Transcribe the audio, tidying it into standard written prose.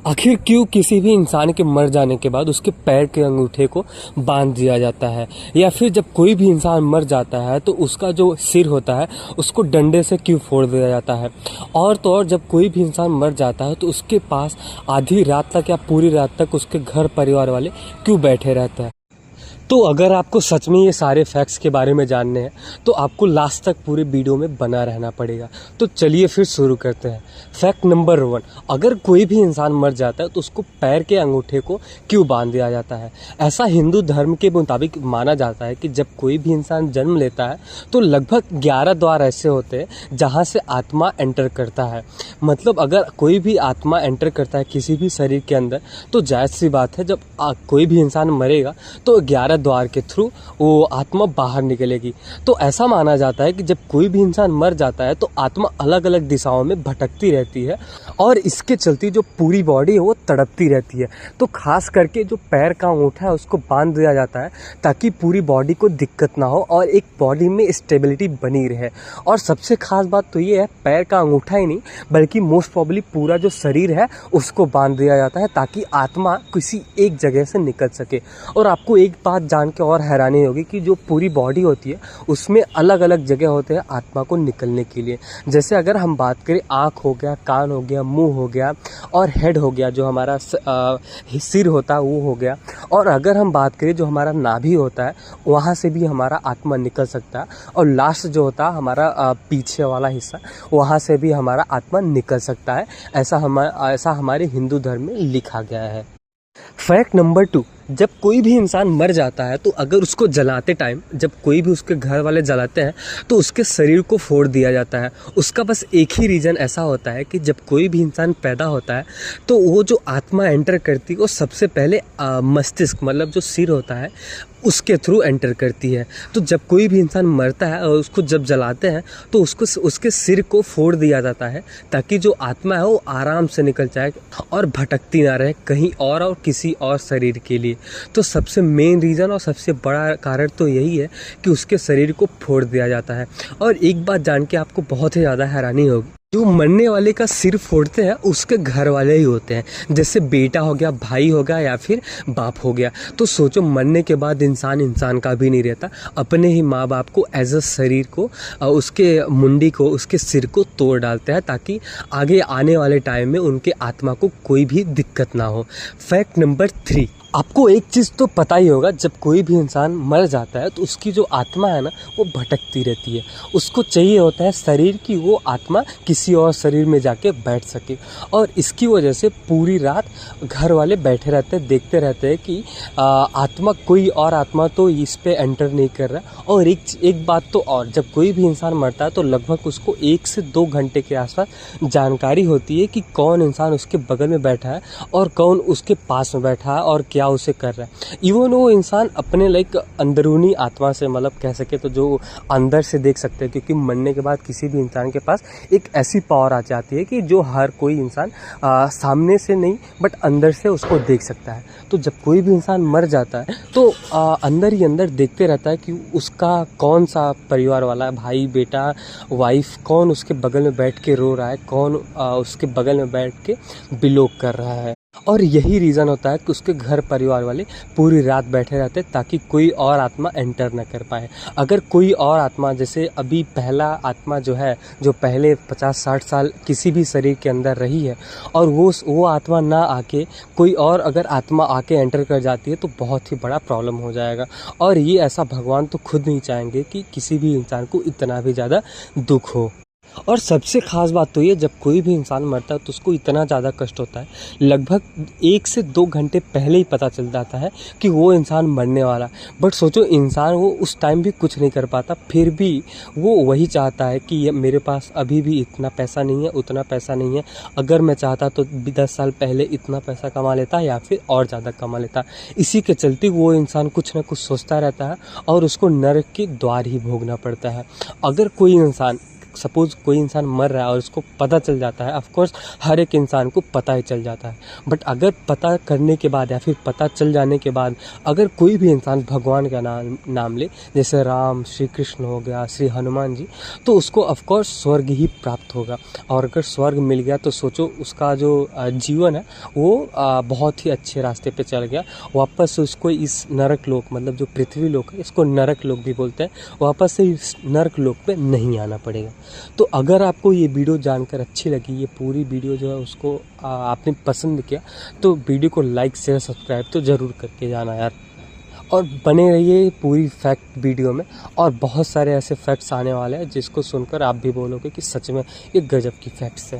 आखिर क्यों किसी भी इंसान के मर जाने के बाद उसके पैर के अंगूठे को बांध दिया जाता है, या फिर जब कोई भी इंसान मर जाता है तो उसका जो सिर होता है उसको डंडे से क्यों फोड़ दिया जाता है। और तो और जब कोई भी इंसान मर जाता है तो उसके पास आधी रात तक या पूरी रात तक उसके घर परिवार वाले क्यों बैठे रहते हैं। तो अगर आपको सच में ये सारे फैक्ट्स के बारे में जानने हैं तो आपको लास्ट तक पूरे वीडियो में बना रहना पड़ेगा। तो चलिए फिर शुरू करते हैं। फैक्ट नंबर 1, अगर कोई भी इंसान मर जाता है तो उसको पैर के अंगूठे को क्यों बांध दिया जाता है। ऐसा हिंदू धर्म के मुताबिक माना जाता है कि जब कोई भी इंसान जन्म लेता है तो लगभग 11 द्वार ऐसे होते हैं जहाँ से आत्मा एंटर करता है। मतलब अगर कोई भी आत्मा एंटर करता है किसी भी शरीर के अंदर तो जायज़ सी बात है जब कोई भी इंसान मरेगा तो 11 द्वार के थ्रू वो आत्मा बाहर निकलेगी। तो ऐसा माना जाता है कि जब कोई भी इंसान मर जाता है तो आत्मा अलग अलग दिशाओं में भटकती रहती है और इसके चलते जो पूरी बॉडी है वो तड़पती रहती है। तो खास करके जो पैर का अंगूठा है उसको बांध दिया जाता है ताकि पूरी बॉडी को दिक्कत ना हो और एक बॉडी में स्टेबिलिटी बनी रहे। और सबसे खास बात तो ये है, पैर का अंगूठा ही नहीं बल्कि मोस्ट प्रॉब्ली पूरा जो शरीर है उसको बांध दिया जाता है ताकि आत्मा किसी एक जगह से निकल सके। और आपको एक बात जान के और हैरानी होगी कि जो पूरी बॉडी होती है उसमें अलग अलग जगह होते हैं आत्मा को निकलने के लिए। जैसे अगर हम बात करें, आँख हो गया, कान हो गया, मुंह हो गया और हेड हो गया, जो हमारा सिर होता है वो हो गया। और अगर हम बात करें जो हमारा नाभि होता है वहाँ से भी हमारा आत्मा निकल सकता है। और लास्ट जो होता है हमारा पीछे वाला हिस्सा, वहाँ से भी हमारा आत्मा निकल सकता है। ऐसा हमारे हिंदू धर्म में लिखा गया है। फैक्ट नंबर 2, जब कोई भी इंसान मर जाता है तो अगर उसको जलाते टाइम, जब कोई भी उसके घर वाले जलाते हैं तो उसके शरीर को फोड़ दिया जाता है। उसका बस एक ही रीज़न ऐसा होता है कि जब कोई भी इंसान पैदा होता है तो वो जो आत्मा एंटर करती है वो सबसे पहले मस्तिष्क, मतलब जो सिर होता है उसके थ्रू एंटर करती है। तो जब कोई भी इंसान मरता है और उसको जब जलाते हैं तो उसके सिर को फोड़ दिया जाता है ताकि जो आत्मा है वो आराम से निकल जाए और भटकती ना रहे कहीं और किसी और शरीर के लिए। तो सबसे मेन रीज़न और सबसे बड़ा कारण तो यही है कि उसके शरीर को फोड़ दिया जाता है। और एक बात जान के आपको बहुत ही ज़्यादा हैरानी होगी, जो मरने वाले का सिर फोड़ते हैं उसके घर वाले ही होते हैं। जैसे बेटा हो गया, भाई हो गया या फिर बाप हो गया। तो सोचो, मरने के बाद इंसान का भी नहीं रहता, अपने ही माँ बाप को एज अ शरीर को, उसके मुंडी को, उसके सिर को तोड़ डालते हैं ताकि आगे आने वाले टाइम में उनके आत्मा को कोई भी दिक्कत ना हो। फैक्ट नंबर 3, आपको एक चीज़ तो पता ही होगा, जब कोई भी इंसान मर जाता है तो उसकी जो आत्मा है ना वो भटकती रहती है। उसको चाहिए होता है शरीर की वो आत्मा किसी और शरीर में जाके बैठ सके। और इसकी वजह से पूरी रात घर वाले बैठे रहते हैं, देखते रहते हैं कि आत्मा, कोई और आत्मा तो इस पे एंटर नहीं कर रहा। और एक बात तो और, जब कोई भी इंसान मरता है तो लगभग उसको 1 से 2 घंटे के आसपास जानकारी होती है कि कौन इंसान उसके बगल में बैठा है और कौन उसके पास में बैठा है और क्या उसे कर रहा है। इवन वो इंसान अपने अंदरूनी आत्मा से, मतलब कह सके तो जो अंदर से देख सकते हैं, क्योंकि मरने के बाद किसी भी इंसान के पास एक ऐसी पावर आ जाती है कि जो हर कोई इंसान सामने से नहीं बट अंदर से उसको देख सकता है। तो जब कोई भी इंसान मर जाता है तो अंदर ही अंदर देखते रहता है कि उसका कौन सा परिवार वाला, भाई, बेटा, वाइफ, कौन उसके बगल में बैठ के रो रहा है, कौन उसके बगल में बैठ के बिलोक कर रहा है। और यही रीज़न होता है कि उसके घर परिवार वाले पूरी रात बैठे रहते हैं ताकि कोई और आत्मा एंटर न कर पाए। अगर कोई और आत्मा, जैसे अभी पहला आत्मा जो है, जो पहले 50-60 साल किसी भी शरीर के अंदर रही है और वो आत्मा ना आके कोई और अगर आत्मा आके एंटर कर जाती है तो बहुत ही बड़ा प्रॉब्लम हो जाएगा। और ये ऐसा भगवान तो खुद नहीं चाहेंगे कि किसी भी इंसान को इतना भी ज़्यादा दुख हो। और सबसे ख़ास बात तो ये, जब कोई भी इंसान मरता है तो उसको इतना ज़्यादा कष्ट होता है, लगभग 1 से 2 घंटे पहले ही पता चल जाता है कि वो इंसान मरने वाला। बट सोचो, इंसान वो उस टाइम भी कुछ नहीं कर पाता, फिर भी वो वही चाहता है कि ये मेरे पास अभी भी इतना पैसा नहीं है, उतना पैसा नहीं है, अगर मैं चाहता तो 10 साल पहले इतना पैसा कमा लेता या फिर और ज़्यादा कमा लेता। इसी के चलते वो इंसान कुछ ना कुछ सोचता रहता है और उसको नरक के द्वार ही भोगना पड़ता है। अगर कोई इंसान सपोज़ कोई इंसान मर रहा है और उसको पता चल जाता है, ऑफ कोर्स हर एक इंसान को पता ही चल जाता है, बट अगर पता करने के बाद या फिर पता चल जाने के बाद अगर कोई भी इंसान भगवान का नाम ले, जैसे राम, श्री कृष्ण हो गया, श्री हनुमान जी, तो उसको ऑफ कोर्स स्वर्ग ही प्राप्त होगा। और अगर स्वर्ग मिल गया तो सोचो उसका जो जीवन है वो बहुत ही अच्छे रास्ते पे चल गया, वापस उसको इस नरक लोक, मतलब जो पृथ्वी लोक है इसको नरक लोक भी बोलते हैं, वापस से इस नरक लोक पे नहीं आना पड़ेगा। तो अगर आपको ये वीडियो जानकर अच्छी लगी, ये पूरी वीडियो जो है उसको आपने पसंद किया, तो वीडियो को लाइक शेयर सब्सक्राइब तो ज़रूर करके जाना यार, और बने रहिए पूरी फैक्ट वीडियो में। और बहुत सारे ऐसे फैक्ट्स आने वाले हैं जिसको सुनकर आप भी बोलोगे कि सच में ये गजब की फैक्ट्स है।